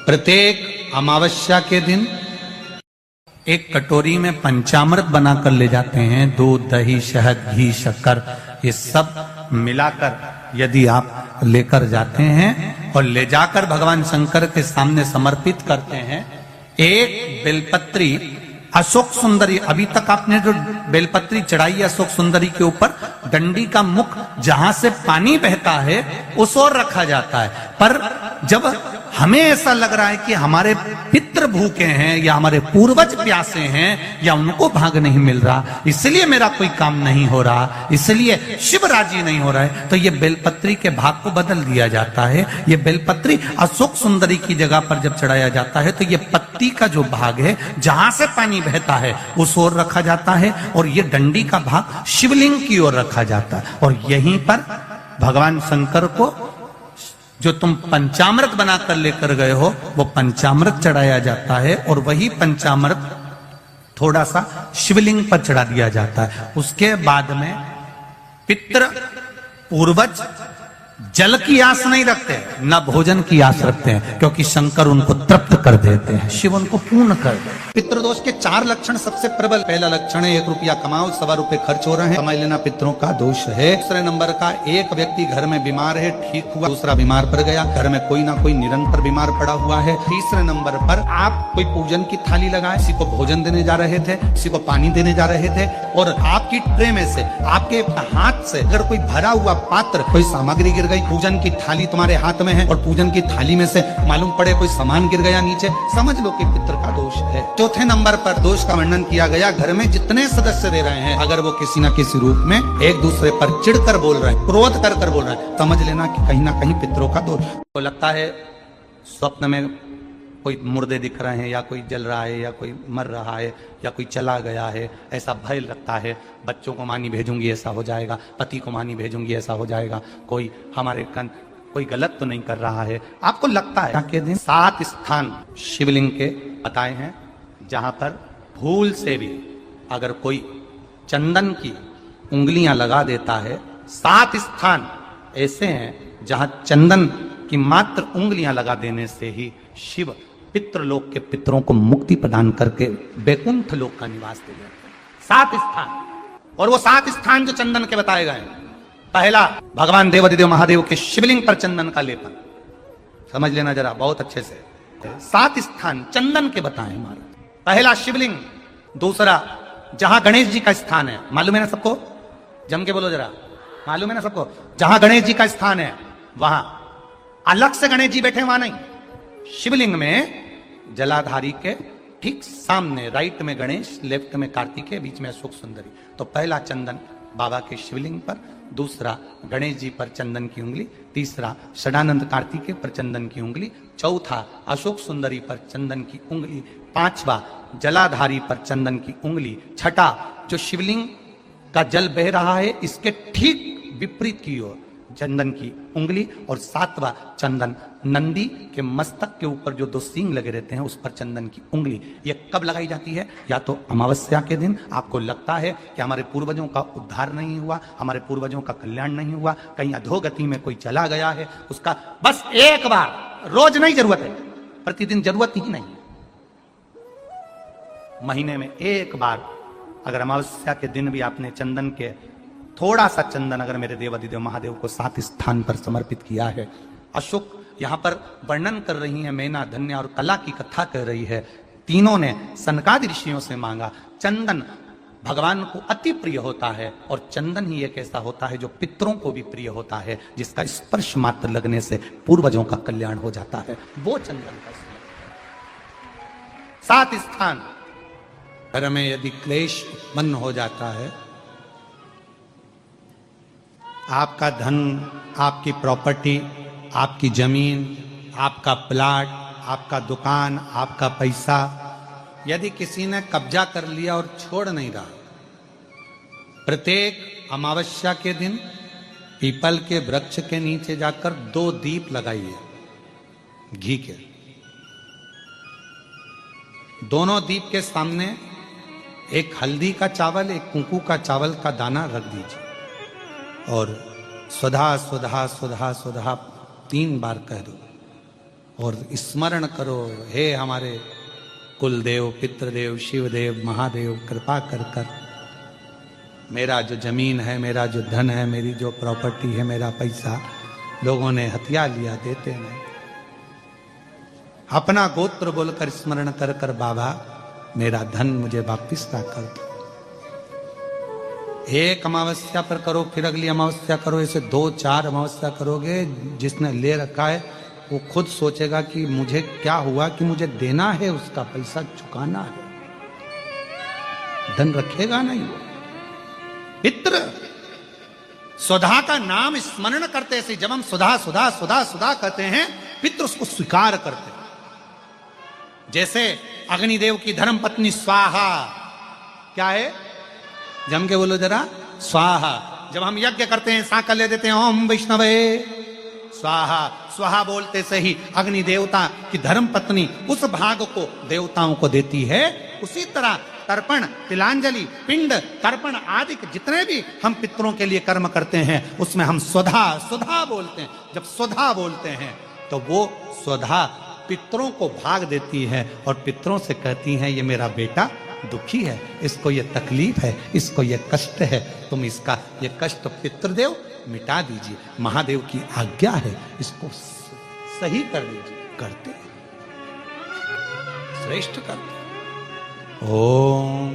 प्रत्येक अमावस्या के दिन एक कटोरी में पंचामृत बनाकर ले जाते हैं। दूध, दही, शहद, घी, शक्कर, ये सब मिलाकर यदि आप लेकर जाते हैं और ले जाकर भगवान शंकर के सामने समर्पित करते हैं, एक बेलपत्री अशोक सुंदरी, अभी तक आपने जो बेलपत्री चढ़ाई है अशोक सुंदरी के ऊपर, डंडी का मुख जहां से पानी बहता है उस ओर रखा जाता है। पर जब हमें ऐसा लग रहा है कि हमारे पितृ भूखे हैं या हमारे पूर्वज प्यासे हैं या उनको भाग नहीं मिल रहा, इसलिए मेरा कोई काम नहीं हो रहा, इसलिए शिव राजी नहीं हो रहा है, तो ये बेलपत्री के भाग को बदल दिया जाता है। ये बेलपत्री अशोक सुंदरी की जगह पर जब चढ़ाया जाता है तो ये पत्ती का जो भाग है जहां से पानी बहता है उस ओर रखा जाता है और ये डंडी का भाग शिवलिंग की ओर रखा जाता है। और यहीं पर भगवान शंकर को जो तुम पंचामृत बनाकर लेकर गए हो वो पंचामृत चढ़ाया जाता है और वही पंचामृत थोड़ा सा शिवलिंग पर चढ़ा दिया जाता है। उसके बाद में पितृ पूर्वज जल की आस नहीं रखते, न भोजन की आस रखते हैं, क्योंकि शंकर उनको तृप्त कर देते हैं, शिव उनको पूर्ण कर देते हैं। पितृदोष के 4 लक्षण सबसे प्रबल। पहला लक्षण है 1 रुपया कमाओ, 1.25 रुपए खर्च हो रहे हैं, समझ लेना पितरों का दोष है। दूसरे नंबर का, एक व्यक्ति घर में बीमार है, ठीक हुआ, दूसरा बीमार पड़ गया, घर में कोई ना कोई निरंतर बीमार पड़ा हुआ है। तीसरे नंबर पर आप कोई पूजन की थाली लगाए, किसी को भोजन देने जा रहे थे, किसी को पानी देने जा रहे थे और आपकी ट्रे में से, आपके हाथ से अगर कोई भरा हुआ पात्र, कोई सामग्री गिर गई, पूजन की थाली तुम्हारे हाथ में है और पूजन की थाली में से मालूम पड़े कोई सामान गिर गया नीचे, समझ लो कि पितृ का दोष है। चौथे नंबर पर दोष का वर्णन किया गया, घर में जितने सदस्य रह रहे हैं अगर वो किसी न किसी रूप में एक दूसरे पर चिढ़कर बोल रहे हैं, क्रोध कर बोल रहे हैं, समझ लेना कि कहीं ना कहीं पितरों का दोष। तो लगता है स्वप्न में कोई मुर्दे दिख रहे हैं या कोई जल रहा है या कोई मर रहा है या कोई चला गया है, ऐसा भय लगता है। बच्चों को मानी भेजूंगी ऐसा हो जाएगा, पति को मानी भेजूंगी ऐसा हो जाएगा, कोई हमारे कोई गलत तो नहीं कर रहा है, आपको लगता है। के दिन 7 स्थान शिवलिंग के बताए हैं जहां पर भूल से भी अगर कोई चंदन की उंगलियां लगा देता है। 7 स्थान ऐसे हैं जहां चंदन की मात्र उंगलियां लगा देने से ही शिव पितृलोक के पितरों को मुक्ति प्रदान करके बैकुंठ लोक का निवास दे देते हैं। 7 स्थान, और वो 7 स्थान जो चंदन के बताए गए हैं। पहला, भगवान देवाधिदेव महादेव के शिवलिंग पर चंदन का लेपन, समझ लेना जरा बहुत अच्छे से। 7 स्थान चंदन के बताए महाराज। पहला शिवलिंग। दूसरा, जहां गणेश जी का स्थान है, मालूम है ना सबको, जम के बोलो जरा, मालूम है ना सबको, जहां गणेश जी का स्थान है वहां अलग से गणेश जी बैठे, वहां नहीं, शिवलिंग में जलाधारी के ठीक सामने, राइट में गणेश, लेफ्ट में कार्तिकेय, बीच में अशोक सुंदरी। तो पहला चंदन बाबा के शिवलिंग पर, दूसरा गणेश जी पर चंदन की उंगली, तीसरा षडानंद कार्तिकेय पर चंदन की उंगली, चौथा अशोक सुंदरी पर चंदन की उंगली, पांचवा जलाधारी पर चंदन की उंगली, छठा जो शिवलिंग का जल बह रहा है इसके ठीक विपरीत की ओर चंदन की उंगली, और 7वां चंदन नंदी के मस्तक के ऊपर जो 2 सींग लगे रहते हैं उस पर चंदन की उंगली। ये कब लगाई जाती है? या तो अमावस्या के दिन आपको लगता है कि हमारे पूर्वजों का उद्धार नहीं हुआ, हमारे पूर्वजों का कल्याण नहीं हुआ, कहीं अधोगति में कोई चला गया है, उसका बस एक बार, रोज नहीं जरूरत है, प्रतिदिन जरूरत ही नहीं, महीने में एक बार अगर अमावस्या के दिन भी आपने चंदन के थोड़ा सा चंदन अगर मेरे देवाधिदेव महादेव को 7 स्थान पर समर्पित किया है। अशोक यहां पर वर्णन कर रही है, मैना, धन्य और कला की कथा कर रही है। तीनों ने सनकादि ऋषियों से मांगा। चंदन भगवान को अति प्रिय होता है और चंदन ही एक ऐसा होता है जो पितरों को भी प्रिय होता है, जिसका स्पर्श मात्र लगने से पूर्वजों का कल्याण हो जाता है, वो चंदन का 7 स्थान। घर में यदि क्लेश उत्पन्न हो जाता है, आपका धन, आपकी प्रॉपर्टी, आपकी जमीन, आपका प्लाट, आपका दुकान, आपका पैसा, यदि किसी ने कब्जा कर लिया और छोड़ नहीं रहा, प्रत्येक अमावस्या के दिन पीपल के वृक्ष के नीचे जाकर 2 दीप लगाइए घी के। दोनों दीप के सामने एक हल्दी का चावल, एक कुंकू का चावल का दाना रख दीजिए और स्वधा स्वधा स्वधा स्वधा 3 बार कह दो। और स्मरण करो, हे हमारे कुलदेव, पितृदेव, शिवदेव, महादेव, कृपा कर कर मेरा जो जमीन है, मेरा जो धन है, मेरी जो प्रॉपर्टी है, मेरा पैसा लोगों ने हथिया लिया, देते नहीं। अपना गोत्र बोलकर स्मरण कर कर बाबा मेरा धन मुझे वापिस ला कर दो। एक अमावस्या पर करो, फिर अगली अमावस्या करो, ऐसे 2-4 अमावस्या करोगे, जिसने ले रखा है वो खुद सोचेगा कि मुझे क्या हुआ, कि मुझे देना है, उसका पैसा चुकाना है, धन रखेगा नहीं। पितृ सुधा का नाम स्मरण करते से, जब हम सुधा सुधा सुधा सुधा कहते हैं, पितृ उसको स्वीकार करते हैं। जैसे अग्निदेव की धर्म पत्नी स्वाहा, क्या है, जम के बोलो जरा, स्वाहा। जब हम यज्ञ करते हैं, सांकल ले देते हैं, ओम वैष्णवे स्वाहा, स्वाहा बोलते से ही अग्नि देवता की धर्म पत्नी उस भाग को देवताओं को देती है। उसी तरह तर्पण, तिलांजलि, पिंड, तर्पण आदि जितने भी हम पितरों के लिए कर्म करते हैं, उसमें हम स्वधा स्वधा बोलते हैं। जब स्वधा बोलते हैं तो वो स्वधा पितरों को भाग देती है और पितरों से कहती हैं, ये मेरा बेटा दुखी है, इसको ये तकलीफ है, इसको ये कष्ट है, तुम इसका ये कष्ट पितृदेव मिटा दीजिए, महादेव की आज्ञा है, इसको सही कर दीजिए। करते श्रेष्ठ करते। ओम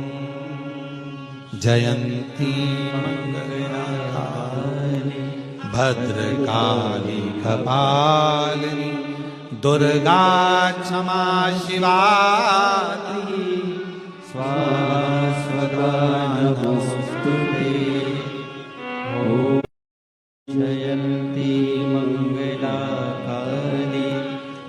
जयंती मंगलकारिणी भद्रकाली कपालिनी दुर्गा क्षमा शिवा स्वाहा स्वधा नमोस्तुते। ओम जयंती मंगलकारिणी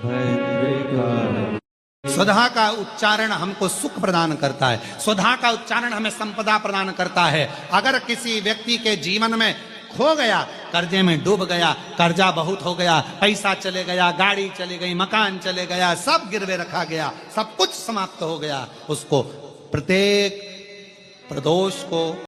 भद्रकाली। स्वधा का उच्चारण हमको सुख प्रदान करता है, स्वधा का उच्चारण हमें संपदा प्रदान करता है। अगर किसी व्यक्ति के जीवन में खो गया, कर्जे में डूब गया, कर्जा बहुत हो गया, पैसा चले गया, गाड़ी चली गई, मकान चले गया, सब गिरवे रखा गया, सब कुछ समाप्त हो गया, उसको प्रत्येक प्रदोष को